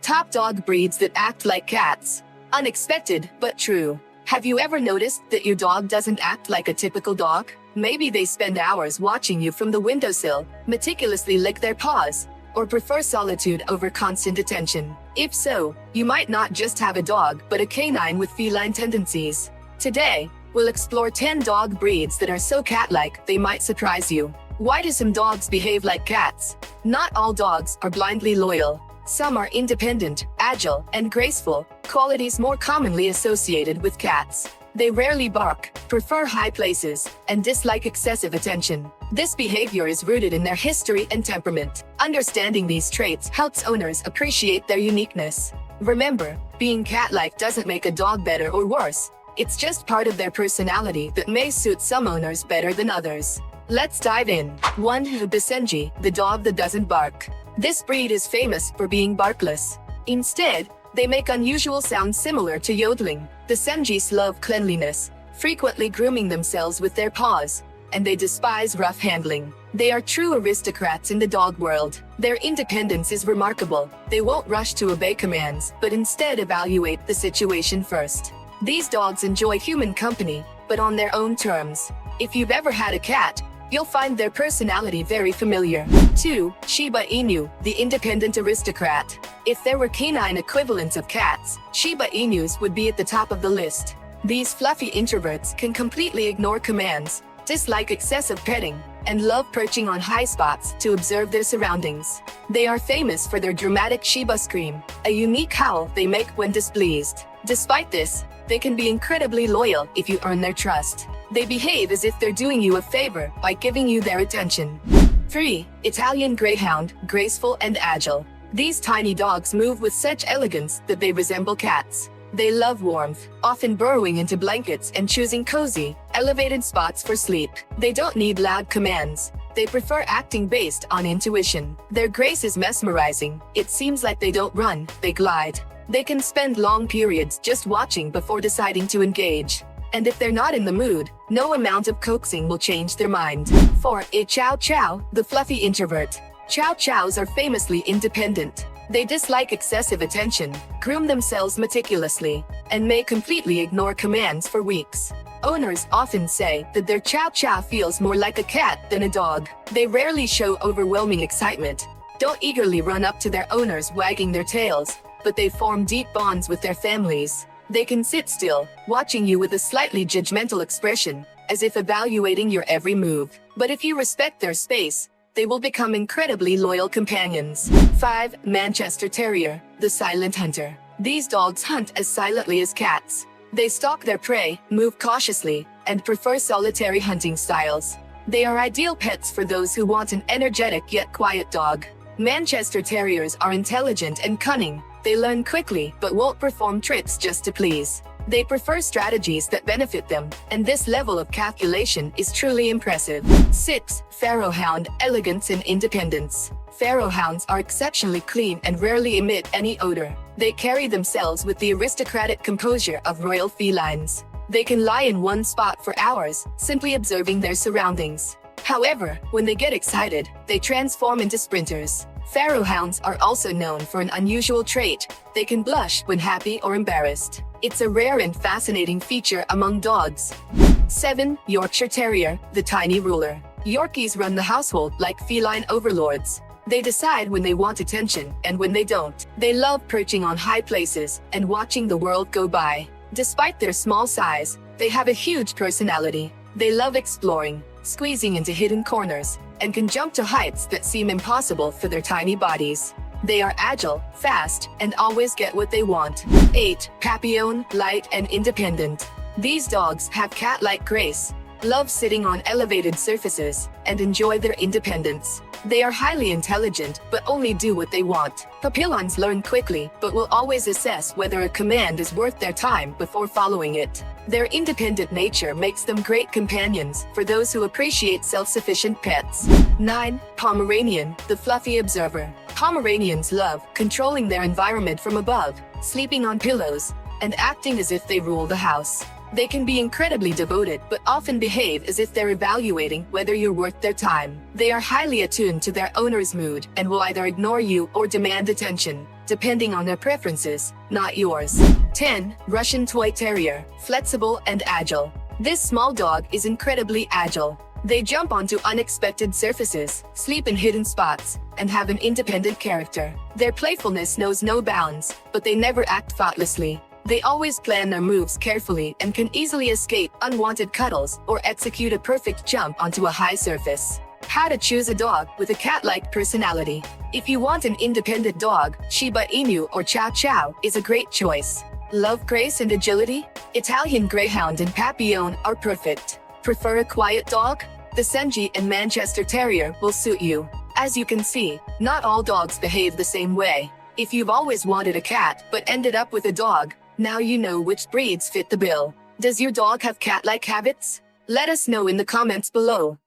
Top dog breeds that act like cats. Unexpected, but true. Have you ever noticed that your dog doesn't act like a typical dog? Maybe they spend hours watching you from the windowsill, meticulously lick their paws, or prefer solitude over constant attention. If so, you might not just have a dog but a canine with feline tendencies. Today, we'll explore 10 dog breeds that are so cat-like they might surprise you. Why do some dogs behave like cats? Not all dogs are blindly loyal. Some are independent, agile, and graceful, qualities more commonly associated with cats. They rarely bark, prefer high places, and dislike excessive attention. This behavior is rooted in their history and temperament. Understanding these traits helps owners appreciate their uniqueness. Remember, being cat-like doesn't make a dog better or worse. It's just part of their personality that may suit some owners better than others. Let's dive in. 1. Basenji, the dog that doesn't bark. This breed is famous for being barkless. Instead, they make unusual sounds similar to yodeling. The Senjis love cleanliness, frequently grooming themselves with their paws, and they despise rough handling. They are true aristocrats in the dog world. Their independence is remarkable. They won't rush to obey commands, but instead evaluate the situation first. These dogs enjoy human company, but on their own terms. If you've ever had a cat, you'll find their personality very familiar. 2. Shiba Inu, the independent aristocrat. If there were canine equivalents of cats, Shiba Inus would be at the top of the list. These fluffy introverts can completely ignore commands, dislike excessive petting, and love perching on high spots to observe their surroundings. They are famous for their dramatic Shiba scream, a unique howl they make when displeased. Despite this, they can be incredibly loyal if you earn their trust. They behave as if they're doing you a favor by giving you their attention. 3. Italian Greyhound, graceful and agile. These tiny dogs move with such elegance that they resemble cats. They love warmth, often burrowing into blankets and choosing cozy, elevated spots for sleep. They don't need loud commands. They prefer acting based on intuition. Their grace is mesmerizing. It seems like they don't run, they glide. They can spend long periods just watching before deciding to engage. And if they're not in the mood, no amount of coaxing will change their mind. 4. Chow Chow, the fluffy introvert. Chow Chows are famously independent. They dislike excessive attention, groom themselves meticulously, and may completely ignore commands for weeks. Owners often say that their Chow Chow feels more like a cat than a dog. They rarely show overwhelming excitement, don't eagerly run up to their owners wagging their tails, but they form deep bonds with their families. They can sit still, watching you with a slightly judgmental expression, as if evaluating your every move. But if you respect their space, they will become incredibly loyal companions. 5. Manchester Terrier, the silent hunter. These dogs hunt as silently as cats. They stalk their prey, move cautiously, and prefer solitary hunting styles. They are ideal pets for those who want an energetic yet quiet dog. Manchester Terriers are intelligent and cunning. They learn quickly but won't perform tricks just to please. They prefer strategies that benefit them, and this level of calculation is truly impressive. 6. Pharaoh Hound, elegance and independence. Pharaoh Hounds are exceptionally clean and rarely emit any odor. They carry themselves with the aristocratic composure of royal felines. They can lie in one spot for hours, simply observing their surroundings. However, when they get excited, they transform into sprinters. Pharaoh Hounds are also known for an unusual trait. They can blush when happy or embarrassed. It's a rare and fascinating feature among dogs. 7. Yorkshire Terrier, the tiny ruler. Yorkies run the household like feline overlords. They decide when they want attention and when they don't. They love perching on high places and watching the world go by. Despite their small size, they have a huge personality. They love exploring, squeezing into hidden corners, and can jump to heights that seem impossible for their tiny bodies. They are agile, fast, and always get what they want. 8. Papillon, light and independent. These dogs have cat-like grace, love sitting on elevated surfaces, and enjoy their independence. They are highly intelligent, but only do what they want. Papillons learn quickly, but will always assess whether a command is worth their time before following it. Their independent nature makes them great companions for those who appreciate self-sufficient pets. 9. Pomeranian, the fluffy observer. Pomeranians love controlling their environment from above, sleeping on pillows, and acting as if they rule the house. They can be incredibly devoted, but often behave as if they're evaluating whether you're worth their time. They are highly attuned to their owner's mood and will either ignore you or demand attention. depending on their preferences, not yours. 10. Russian Toy Terrier, flexible and agile. This small dog is incredibly agile. They jump onto unexpected surfaces, sleep in hidden spots, and have an independent character. Their playfulness knows no bounds, but they never act thoughtlessly. They always plan their moves carefully and can easily escape unwanted cuddles or execute a perfect jump onto a high surface. How to choose a dog with a cat-like personality. If you want an independent dog, Shiba Inu or Chow Chow is a great choice. Love grace and agility? Italian Greyhound and Papillon are perfect. Prefer a quiet dog? The Senji and Manchester Terrier will suit you. As you can see, not all dogs behave the same way. If you've always wanted a cat but ended up with a dog, now you know which breeds fit the bill. Does your dog have cat-like habits? Let us know in the comments below.